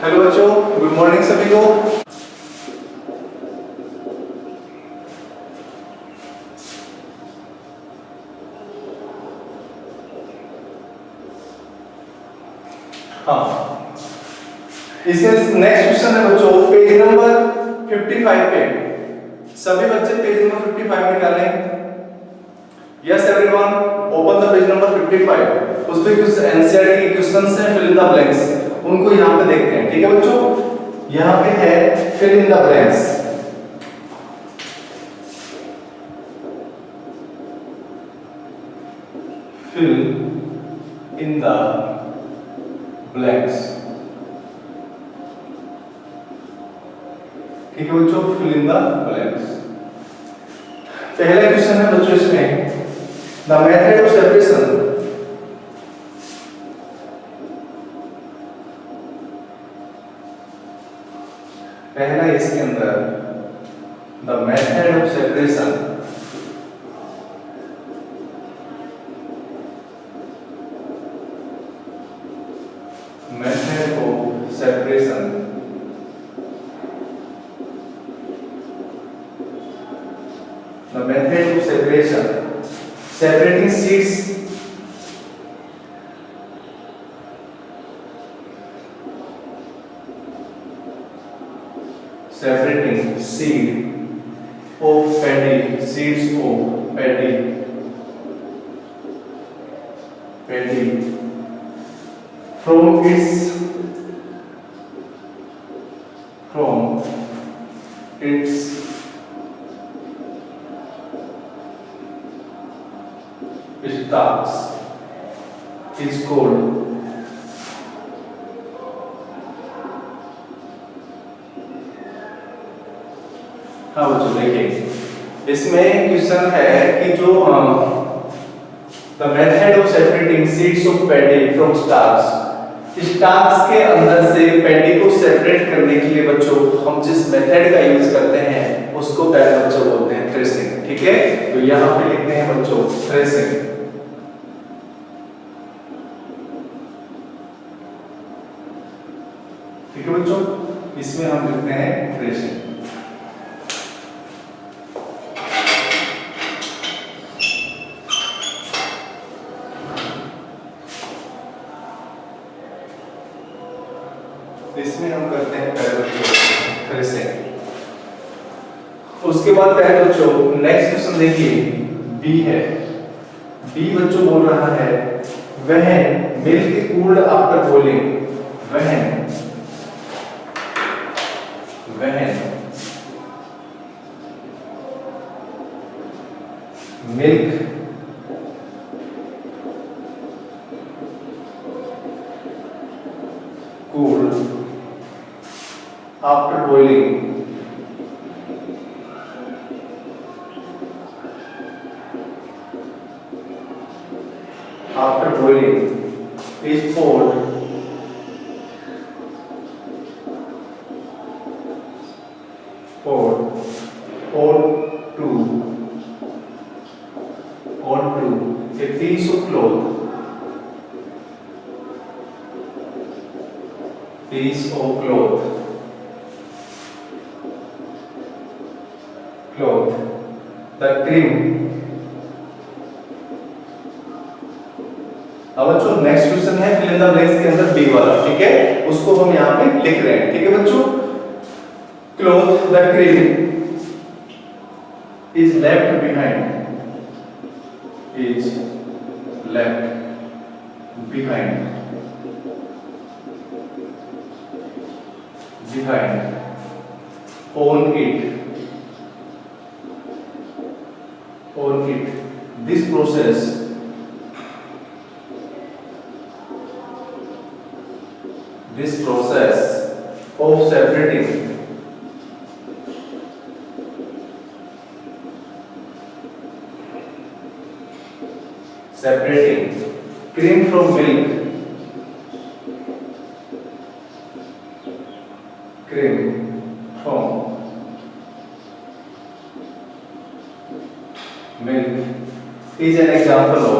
Hello बच्चों, good morning सभी को। हाँ, इसमें नेक्स्ट क्वेश्चन है बच्चों, पेज नंबर 55 पे। सभी बच्चे पेज नंबर 55 निकालें। Yes everyone, open the page number 55। उस पे कुछ एनसीईआरटी के क्वेश्चंस हैं, फिल इन द ब्लैंक्स, उनको यहाँ पे देखते हैं। ठीक है बच्चों, यहाँ पे है fill in the blanks. Fill in the blanks. ठीक है बच्चों, फिल इन द ब्लैंक्स। पहला क्वेश्चन है बच्चों इसमें, द मेथड ऑफ सेपरेशन। पहला इसके अंदर the method of separation. Method of separation. The method of separation, separating seeds separating seed of paddy, seeds of paddy from its stalks is called हाँ बच्चों देखिए, इसमें क्वेश्चन है कि जो the method of separating seeds of paddy from starch, starch के अंदर से पैडी को सेपरेट करने के लिए बच्चों हम जिस मेथड का यूज करते हैं उसको पहले बच्चों बोलते हैं थ्रेसिंग। ठीक है, तो यहाँ पे लिखते हैं बच्चों थ्रेसिंग। ठीक है बच्चों, इसमें हम लिखते हैं थ्रेसिंग। इसमें हम करते हैं पहले बच्चों थ्रेसिंग। उसके बाद पहले बच्चों नेक्स्ट क्वेश्चन देखिए, बी है। बी बच्चों बोल रहा है वह मिल्क कूल्ड आफ्टर बॉइलिंग, वह milk cooled after boiling is poured onto a piece of cloth, the cream। अब बच्चों नेक्स्ट क्वेश्चन है फिल इन द ब्लैंक्स के अंदर बी वाला। ठीक है, उसको हम यहाँ पे लिख रहे हैं। ठीक है बच्चों, cloth the cream is left behind on it this process of separating cream from milk, is an example of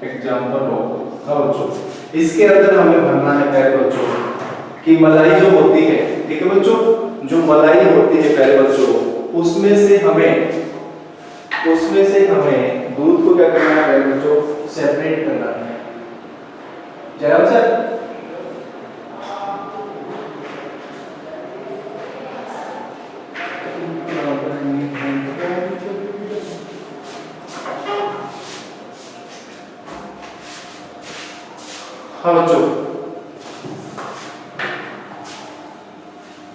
example हो। हाँ बच्चों, इसके अंदर हमें भरना है पहले बच्चों कि मलाई जो होती है, ठीक है बच्चों, जो मलाई होती है पहले बच्चों, उसमें से हमें दूध को क्या करना है पहले बच्चों, सेपरेट करना है। जयराम सर, हाँ बच्चों,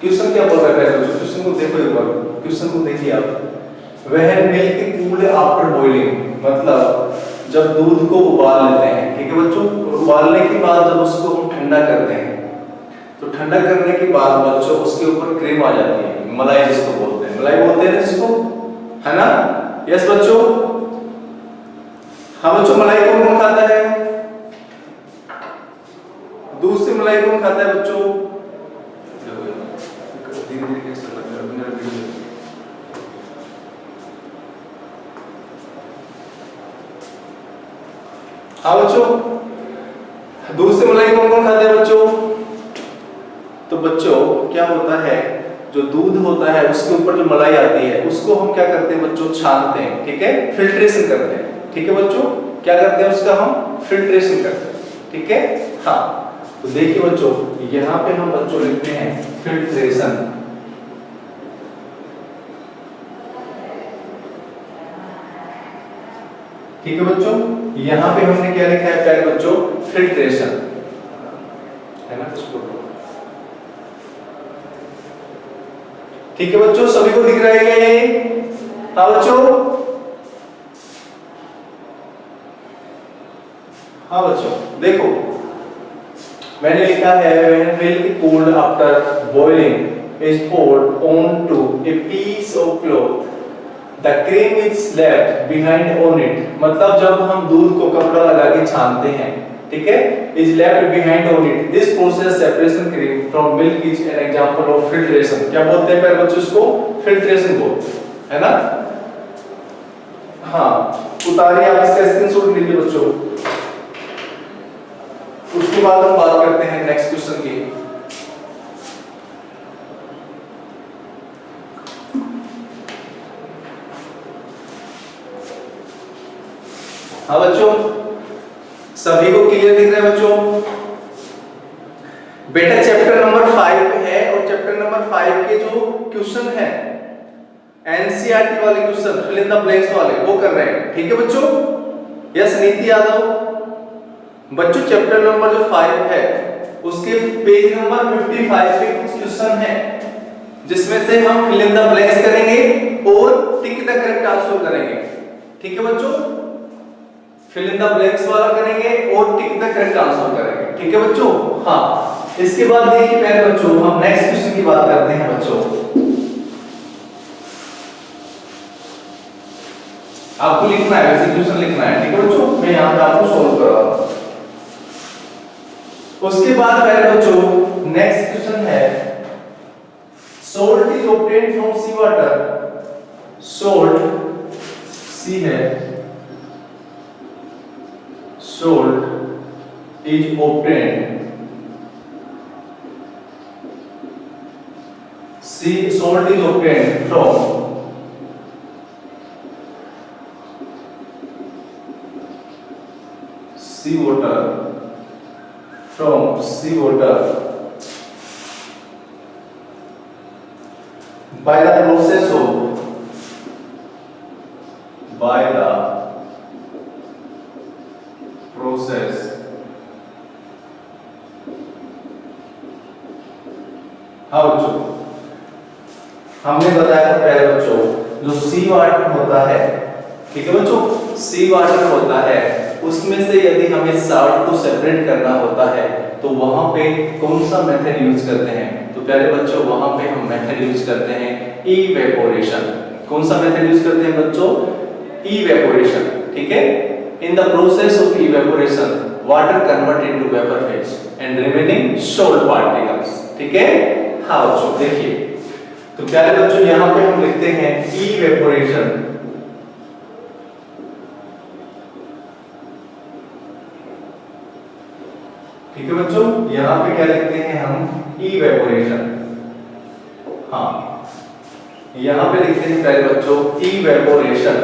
क्वेश्चन क्या बोल रहा है बच्चों, क्वेश्चन को देखो एक बार, क्वेश्चन को देखिए आप। वह मिल्क कूल्ड आफ्टर बॉइलिंग, मतलब जब दूध को उबाल लेते हैं, ठीक है बच्चों, उबालने के बाद जब उसको हम ठंडा करते हैं, तो ठंडा करने के बाद बच्चों उसके ऊपर क्रीम आ जाती है, मलाई जिसको बोलते हैं, मलाई बोलते हैं ना जिसको, है ना? यस बच्चों, हाँ बच्चों, मलाई कौन कौन खाता है? दूध से मलाई कौन खाता है बच्चों? धीरे-धीरे कैसे लग रहा है मेरा वीडियो। हाँ बच्चों, दूध से मलाई कौन कौन खाता है बच्चों? तो बच्चों क्या होता है, जो दूध होता है उसके ऊपर जो मलाई आती है उसको हम क्या करते हैं बच्चों, छानते हैं, ठीक है, फिल्ट्रेशन करते हैं, ठीक है बच्चों, क्या करते हैं उसका हम फिल्ट्रेशन करते हैं, ठीक है। हाँ, तो देखिए बच्चों, यहाँ पे हम बच्चों लिखते हैं फिल्ट्रेशन, ठीक है बच्चों, यहाँ पे हमने क्या लिखा है पहले बच्चों, फिल्ट्रेशन, है ना? ठीक है बच्चों, सभी को दिख रहा है क्या ये? हाँ बच्चों, हाँ बच्चों देखो, मैंने लिखा है when milk cooled after boiling is poured onto a piece of cloth, the cream is left behind on it, मतलब जब हम दूध को कपड़ा लगा के छानते हैं, ठीक है, is left behind on it, this process separation cream from milk is an example of filtration, क्या बोलते हैं पहले बच्चों इसको, फिल्ट्रेशन बोलते हैं, है ना? हाँ, उतारिए आप इसका स्क्रीनशॉट लीजिए बच्चों, उसके बाद हम बात करते हैं नेक्स्ट क्वेश्चन की। हाँ बच्चों, सभी को क्लियर दिख रहा है बच्चों? बेटा चैप्टर नंबर 5 है और चैप्टर नंबर 5 के जो क्वेश्चन है एनसीईआरटी वाले question, fill in the blanks वाले, वो कर रहे हैं, ठीक है बच्चों? यस नीति यादव बच्चों, चैप्टर नंबर जो 5 है उसके पेज नंबर 55 पे कुछ क्वेश्चन है जिसमें से हम फिल इन द ब्लैंक्स करेंगे और टिक द करेक्ट आंसर करेंगे, ठीक है बच्चों? फिल इन द ब्लैंक्स वाला करेंगे और टिक द करेक्ट आंसर करेंगे, ठीक है बच्चों? हाँ, इसके बाद देखिए पहले बच्चों हम नेक्स्ट क्वेश्चन की बात करते हैं बच्चों। आपको लिखना है, वैसे क्वेश्चन लिखना है, ठीक है बच्चों? मैं यहाँ पे आपको सॉल्व कर रहा हूँ। उसके बाद पहले बच्चों नेक्स्ट क्वेश्चन है salt is obtained from sea water, salt सी है, salt is obtained, salt is obtained from sea water, from sea water by the process of, by the process हाँ बच्चों, हमने बताया था पहले बच्चों जो सी वाटर होता है, ठीक है बच्चों, सी वाटर होता है उसमें से यदि हमें साल्ट को सेपरेट करना होता है तो वहां पे कौन सा मेथड यूज करते हैं? तो पहले बच्चों वहां पे हम मेथड यूज करते हैं इवेपोरेशन। कौन सा मेथड यूज करते हैं बच्चों? इवेपोरेशन, ठीक है? In the process of evaporation water convert into vapour phase and remaining salt particles, ठीक है? हाँ बच्चों देखिए, तो प्यारे बच्चों यहाँ पे हम लिखते हैं इवेपोरेशन, ठीक है बच्चों, यहाँ पे क्या लिखते हैं हम, इवेपोरेशन। हाँ, यहाँ पे लिखते हैं पहले बच्चों इवेपोरेशन।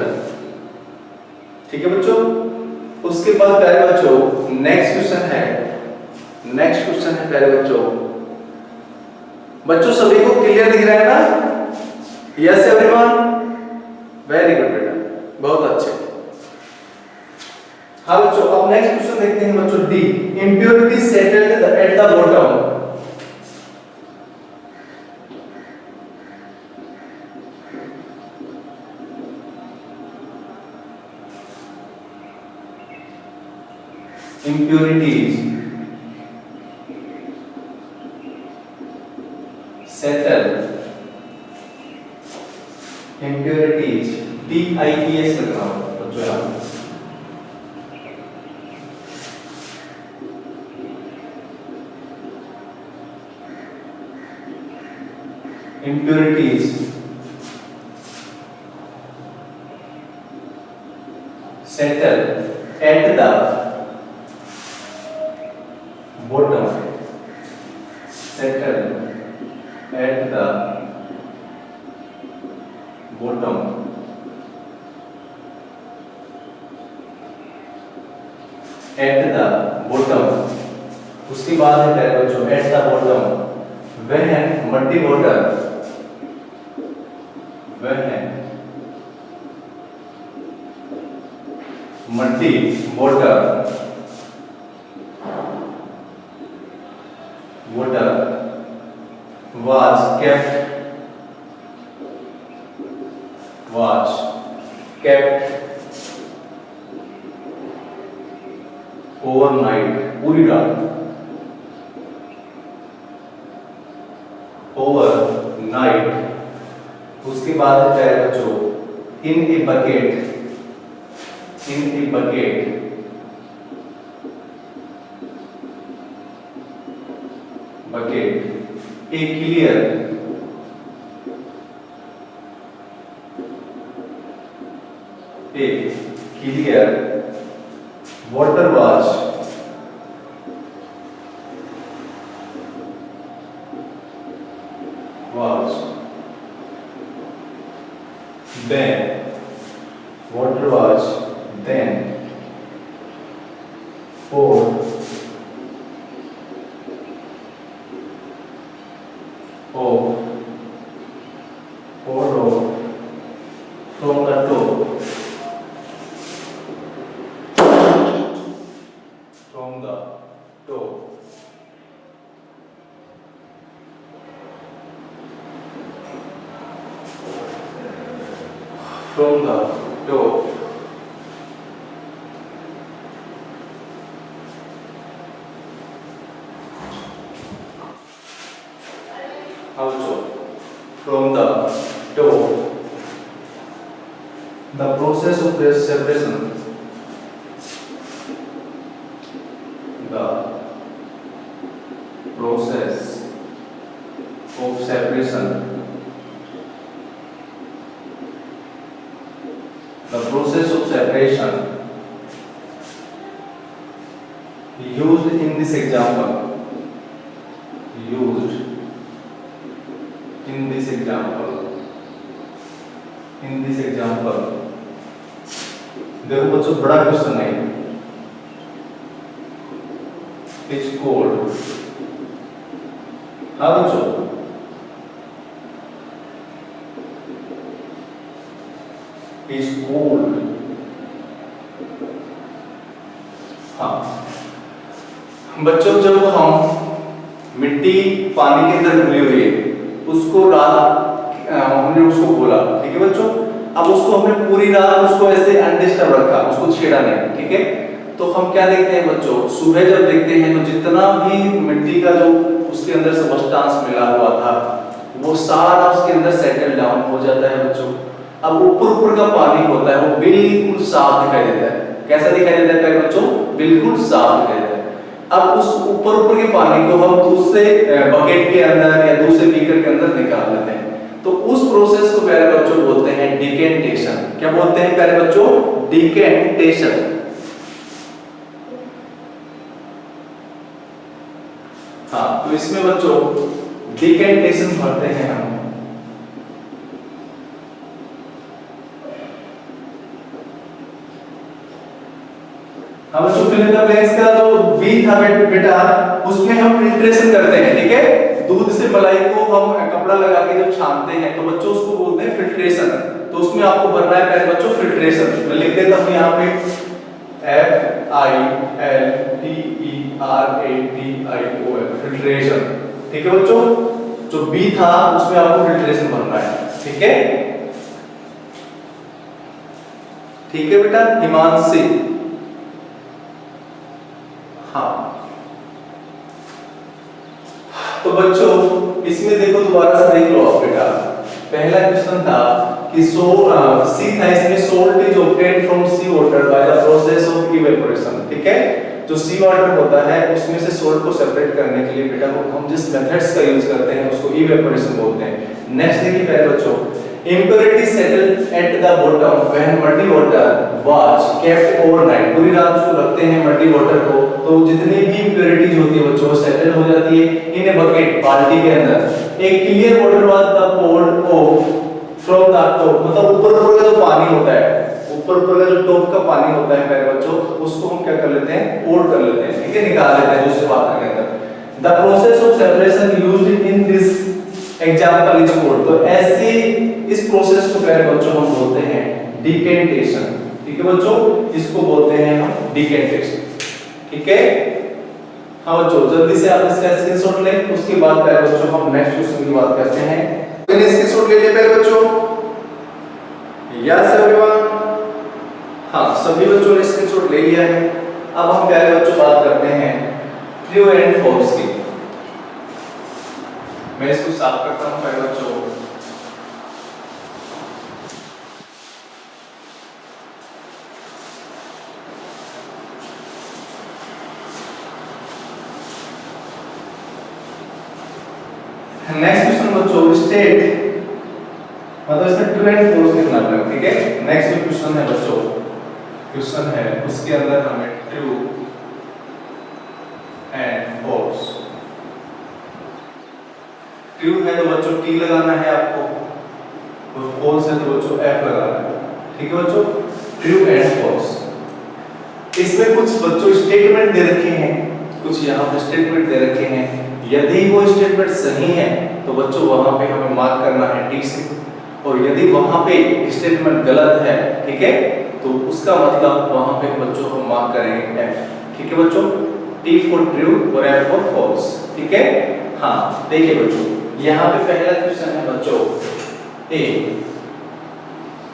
ठीक है बच्चों, उसके बाद पहले बच्चों नेक्स्ट क्वेश्चन है पहले बच्चों सभी को क्लियर दिख रहा है ना? यस एवरीवन, वेरी गुड बेटा, बहुत अच्छे। हाँ बच्चों, अब नेक्स्ट क्वेश्चन देखते हैं बच्चों, D, impurity settled at the bottom. impurities settle, impurities DIPS लिख रहा हूं बच्चों यहाँ, impurities settle at the bottom, settle at the bottom, at the bottom। उसके बाद है पहले बच्चों at the bottom when muddy water, when muddy water was kept overnight, पूरी रात, overnight। उसके बाद है बच्चों in a bucket, a clear water was then poured from the top, from the top, also from the top। The process of separation, the process of separation, the process of separation used in this example, देखो बच्चों बड़ा question है, it's cold. हाँ बच्चों, it's cold. हाँ बच्चों, जब हम मिट्टी पानी के अंदर घुली हुई है उसको हमने उसको बोला, ठीक है बच्चों। अब उसको हमने पूरी रात उसको ऐसे अनडिस्टर्ब रखा, उसको छेड़ा नहीं, ठीक है। तो हम क्या देखते हैं बच्चों, सुबह जब देखते हैं तो जितना भी मिट्टी का जो उसके अंदर सब्सटेंस मिला हुआ था वो सारा उसके अंदर सेटल डाउन हो जाता है बच्चों। अब ऊपर का पानी होता है वो बिल्कुल साफ दिखाई देता है। कैसा दिखाई देता है बच्चों? बिल्कुल साफ दिखाई देता है। अब उस ऊपर के पानी को हम दूसरे बकेट के अंदर या दूसरे बीकर के अंदर निकाल लेते हैं। तो उस प्रोसेस को प्यारे बच्चों बोलते हैं डिकेंटेशन। क्या बोलते हैं प्यारे बच्चों? डिकेंटेशन। इसमें बच्चों डिकेंटेशन भरते हैं हम। अब बच्चों फिल इन द ब्लैंक्स का जो बी था बेटा उसमें हम फिल्ट्रेशन करते हैं, ठीक है। दूध से मलाई को हम कपड़ा लगा के जब छानते हैं तो बच्चों उसको बोलते हैं फिल्ट्रेशन। तो उसमें आपको भरना है पहले बच्चों फिल्ट्रेशन। मैं लिख देता हूं यहाँ पे FILTERATION फिल्ट्रेशन, ठीक है बच्चों। जो बी था उसमें आपको फिल्ट्रेशन भरना है, ठीक है। ठीक है बेटा हिमांशी, हाँ। तो बच्चों इसमें देखो दोबारा से देख लो आप बेटा। पहला क्वेश्चन था कि सी था इसमें salt is obtained from sea water by the process of evaporation, ठीक है। जो सी वाटर होता है उसमें से सोल्ट को सेपरेट करने के लिए बेटा हम जिस मेथड्स का यूज करते हैं उसको इवेपोरेशन बोलते हैं। नेक्स्ट देखिए पहले बच्चों, impurity settled at the bottom when muddy water was kept overnight। पूरी रात उसको रखते हैं मड्डी वाटर को, तो जितनी भी impurities होती है बच्चों सेटल हो जाती है इन ए बकेट, बाल्टी के अंदर। एक clear water was the poured off from the top, मतलब ऊपर ऊपर का जो पानी होता है, ऊपर ऊपर का जो टॉप का पानी होता है पहले बच्चों उसको हम क्या कर लेते हैं, पोर कर लेते हैं, ठीक है, निकाल लेते हैं दूसरे पात्र के अंदर। The process of separation used in this example is called, तो ऐसे इस प्रोसेस को पहले बच्चों हम बोलते हैं डिकेंटेशन, ठीक है बच्चों, इसको बोलते हैं हम डिकेंटेशन, ठीक है। हाँ बच्चों जल्दी से आप इसका स्क्रीनशॉट लें, उसके बाद पहले बच्चों हम नेक्स्ट क्वेश्चन की बात करते हैं। मैंने स्क्रीनशॉट ले लिया पहले बच्चों, यस एवरीवन, हाँ सभी बच्चों ने स्क्रीनशॉट ले लिया है। अब हम पहले बच्चों बात करते हैं ट्रू एंड फॉल्स की। मैं इसको साफ करता हूं पहले बच्चों। नेक्स्ट क्वेश्चन बच्चों स्टेट, मतलब इसमें ट्रू एंड फॉल्स लिखना पड़ेगा, ठीक है। नेक्स्ट जो क्वेश्चन है बच्चों, क्वेश्चन है उसके अंदर हमें ट्रू एंड फॉल्स, ट्रू है तो बच्चों टी लगाना है आपको, और फॉल्स है तो बच्चों एफ लगाना है, ठीक है बच्चों। ट्रू एंड फॉल्स, इसमें कुछ बच्चों स्टेटमेंट दे रखे हैं, कुछ यहाँ पे स्टेटमेंट दे रखे हैं। यदि वो स्टेटमेंट सही है तो बच्चों वहां पे हमें मार्क करना है टी से, और यदि वहां पे स्टेटमेंट गलत है, ठीक है, तो उसका मतलब वहां पे बच्चों हम मार्क करेंगे एफ, ठीक है बच्चों। टी फॉर ट्रू और एफ फॉर फॉल्स, ठीक है। हाँ देखिए बच्चों यहाँ पे पहला क्वेश्चन है बच्चों ए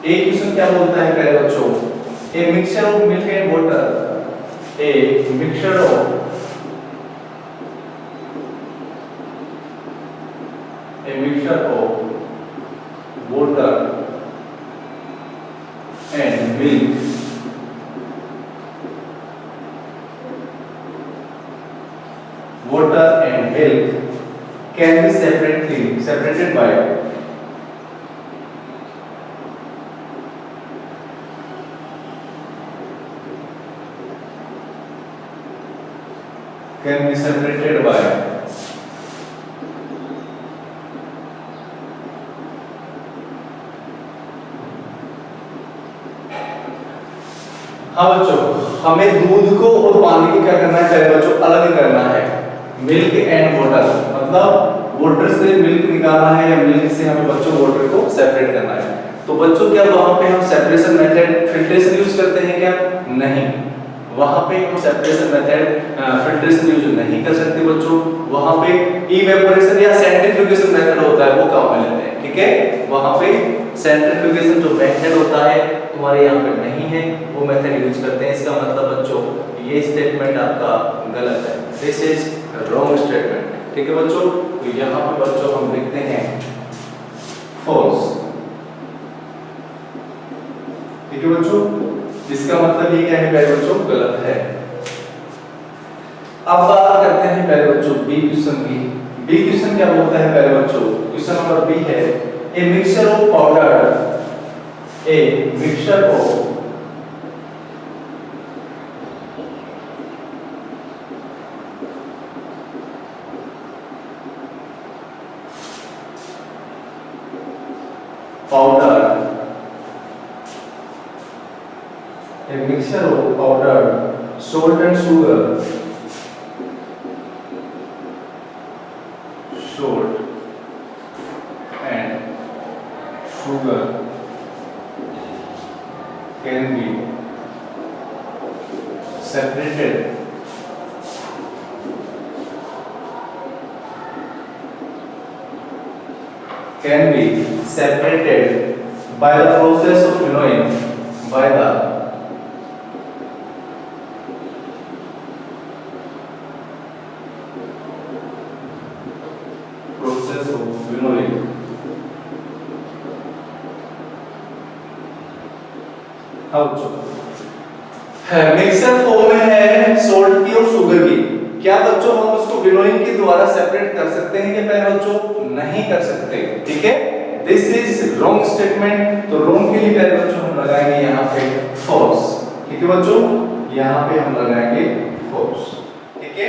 क्वेश्चन क्या बोलता है पहले बच्चों, a mixture of milk and water, a mixture of water and milk can be separated by हाँ बच्चों हमें दूध को और पानी को क्या करना है पहले बच्चों अलग करना है। मिल्क एंड वाटर मतलब वाटर से मिल्क निकालना है या मिल्क से हमें बच्चों वाटर को सेपरेट करना है। तो बच्चों क्या वहां पे हम सेपरेशन मेथड फिल्ट्रेशन यूज करते हैं क्या? नहीं, वहां पे हम सेपरेशन मेथड फिल्ट्रेशन यूज नहीं कर सकते बच्चों। वहां पे इवेपोरेशन या सेंट्रीफ्यूगेशन मेथड होता है वो काम में लेते हैं, ठीक है। वहां पे सेंट्रीफ्यूगेशन जो मेथड होता है तुम्हारे यहाँ पे नहीं है, वो मेथड यूज करते हैं। इसका मतलब बच्चों ये स्टेटमेंट आपका गलत है, दिस इज रॉन्ग स्टेटमेंट, ठीक है बच्चों। तो यहाँ पे बच्चों हम लिखते हैं फॉल्स, ठीक है बच्चों। इसका मतलब ये क्या है पहले बच्चों गलत है। अब बात करते हैं पहले बच्चों बी क्वेश्चन की। बी क्वेश्चन क्या बोलता है पहले बच्चों, क्वेश्चन नंबर बी है a mixture of powder, a mixture of powder, a mixture of powdered salt and sugar, salt and sugar can be separated by the process of winnowing, by the process of winnowing. Mixer form में है salt की और sugar की। क्या बच्चों हम उसको winnowing के द्वारा सेपरेट कर सकते हैं कि पहले बच्चों नहीं कर सकते? ठीक है, दिस इज रॉन्ग स्टेटमेंट। तो रॉन्ग के लिए पहले बच्चों हम लगाएंगे यहाँ पे फॉल्स। ठीक है बच्चों, यहाँ पे हम लगाएंगे फॉल्स। ठीक है,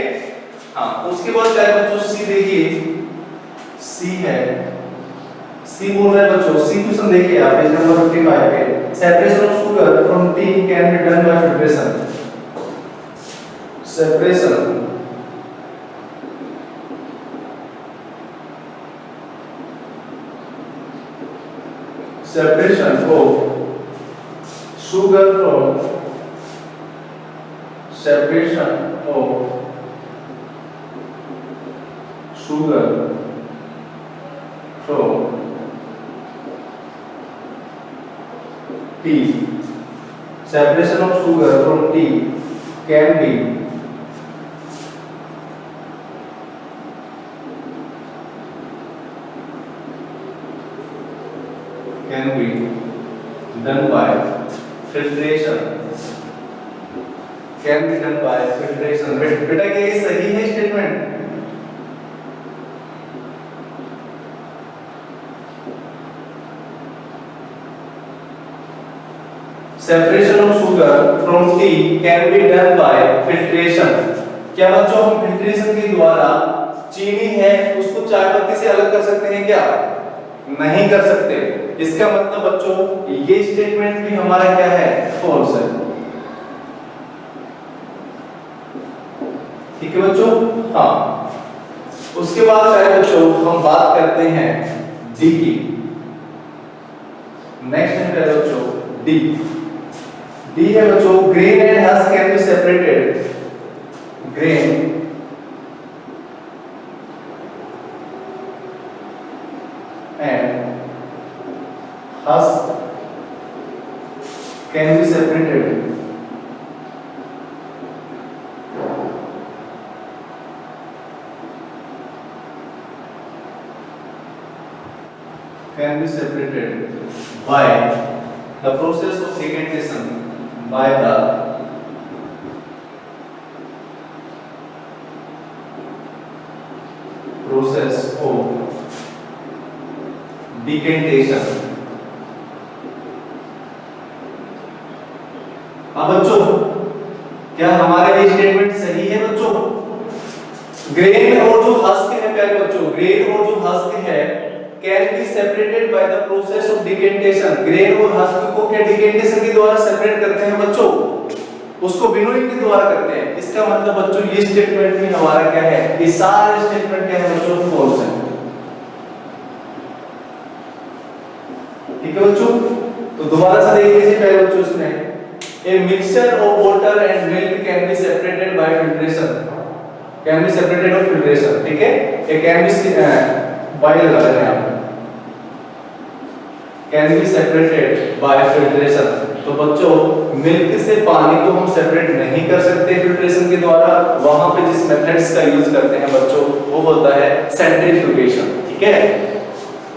हाँ उसके बाद क्या है बच्चों, सी देखिए, सी है, सी बोल रहा है बच्चों, सी क्वेश्चन देखिए आप पेज नंबर 55 पे, separation of sugar from tea can be done by filtration. Separation of sugar from separation of sugar from tea, separation of sugar from tea can be done by filtration, can be done by filtration। बेटा क्या ये सही है statement? Separation of sugar from tea can be done by filtration. क्या बच्चों हम filtration के द्वारा चीनी है उसको चाय पत्ती से अलग कर सकते हैं क्या? नहीं कर सकते। इसका मतलब बच्चों ये स्टेटमेंट भी हमारा क्या है? फॉल्स है। ठीक है बच्चों, हाँ उसके बाद है बच्चों हम बात करते हैं डी की। नेक्स्ट है बच्चों डी। डी है बच्चों, grain and husk can be separated. Grain and husk can be separated by the process of decantation, by the process of decantation। अब बच्चों क्या हमारे ये स्टेटमेंट सही है बच्चों? ग्रेन और जो हस्क है प्यारे बच्चों, ग्रेन और जो हस्क है can be separated by the process of decantation. Grain और हस्क को क्या डिकेंटेशन के द्वारा सेपरेट करते हैं बच्चों? उसको विनोइंग के द्वारा करते हैं। इसका मतलब बच्चों ये स्टेटमेंट भी हमारा क्या है? ये सारे स्टेटमेंट क्या है बच्चों? फॉल्स है। ठीक है बच्चों, तो दोबारा से देख लीजिए पहले बच्चों इसमें A mixture of water and milk can be separated by filtration, can be separated of filtration। ठीक है, ये can be by लगा रहे हैं यहाँ पे, can be separated by filtration। तो बच्चों मिल्क से पानी को हम सेपरेट नहीं कर सकते फिल्ट्रेशन के द्वारा। वहां पे जिस मेथड्स का यूज करते हैं बच्चों वो होता है सेंट्रीफ्यूगेशन। ठीक है,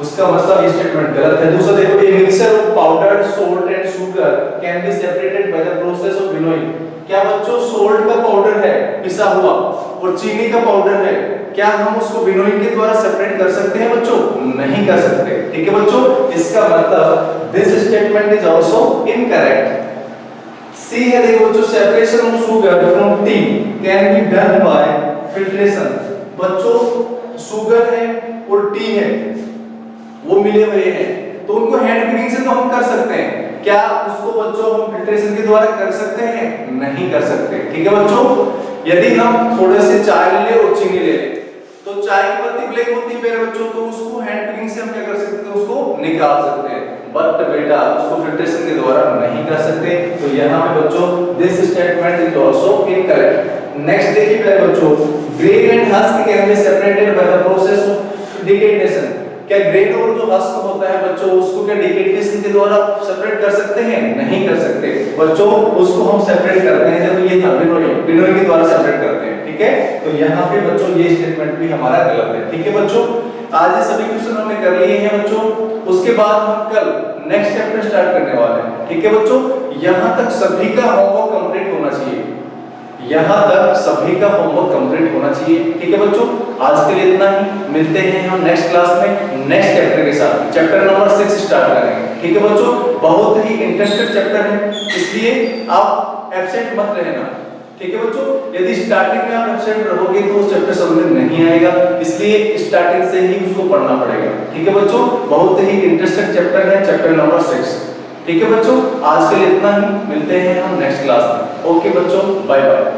उसका मतलब ये स्टेटमेंट गलत है। दूसरा देखो, a mixture of powdered salt and sugar cane be separated by the process of winnowing. क्या बच्चों सोल्ट का पाउडर है पिसा हुआ और चीनी का पाउडर है, क्या हम उसको विनोइंग के द्वारा सेपरेट कर सकते हैं बच्चों? नहीं कर सकते। ठीक है बच्चों, इसका मतलब this statement is also incorrect. C है देखो बच्चों, separation of sugar from tea can be done by filtration. बच्चों शुगर है और टी है वो मिले हुए हैं, तो उनको हैंड ब्रीदिंग से तो हम कर सकते हैं। क्या उसको बच्चों हम फिल्ट्रेशन के द्वारा कर सकते हैं? नहीं कर सकते। ठीक है बच्चों, यदि हम थोड़े से चाय ले ले और चीनी ले ले, तो चाय की पत्ती ब्लैक होती है मेरे बच्चों, तो उसको हैंड ब्रीदिंग से हम क्या कर सकते हैं? उसको निकाल सकते हैं। बट बेटा उसको फिल्ट्रेशन के द्वारा नहीं कर सकते। तो यहाँ पे बच्चों this statement is also incorrect. Next देखिए मेरे बच्चों, grain and husk can be separated by the process of decantation. क्या ग्रेन और जो हस्क होता है बच्चों, उसको क्या डिकेटेशन के द्वारा सेपरेट कर सकते हैं? नहीं कर सकते बच्चों। उसको हम सेपरेट करते हैं जब ये था बिनोई के द्वारा सेपरेट करते हैं। ठीक है, तो यहाँ पे बच्चों ये स्टेटमेंट भी हमारा गलत है। ठीक है बच्चों, आज ये सभी क्वेश्चन हमने कर लिए हैं बच्चों। उसके बाद हम कल नेक्स्ट चैप्टर स्टार्ट करने वाले हैं। ठीक है बच्चों, यहाँ तक सभी का होमवर्क कंप्लीट होना चाहिए। यहाँ तक सभी का होमवर्क कंप्लीट होना चाहिए। ठीक है बच्चों, आज के लिए इतना ही। मिलते हैं हम नेक्स्ट क्लास में नेक्स्ट चैप्टर के साथ। चैप्टर नंबर 6 स्टार्ट करेंगे। ठीक है बच्चों, बहुत ही इंटरेस्टेड चैप्टर है, इसलिए आप एब्सेंट मत रहना। ठीक है बच्चों, यदि स्टार्टिंग में आप एब्सेंट रहोगे तो उस चैप्टर समझ में नहीं आएगा, इसलिए स्टार्टिंग से ही उसको पढ़ना पड़ेगा। ठीक है बच्चों, बहुत ही इंटरेस्टेड चैप्टर है चैप्टर नंबर 6। ठीक है बच्चों, आज के लिए इतना ही। मिलते हैं हम नेक्स्ट क्लास में। ओके बच्चों, बाय बाय।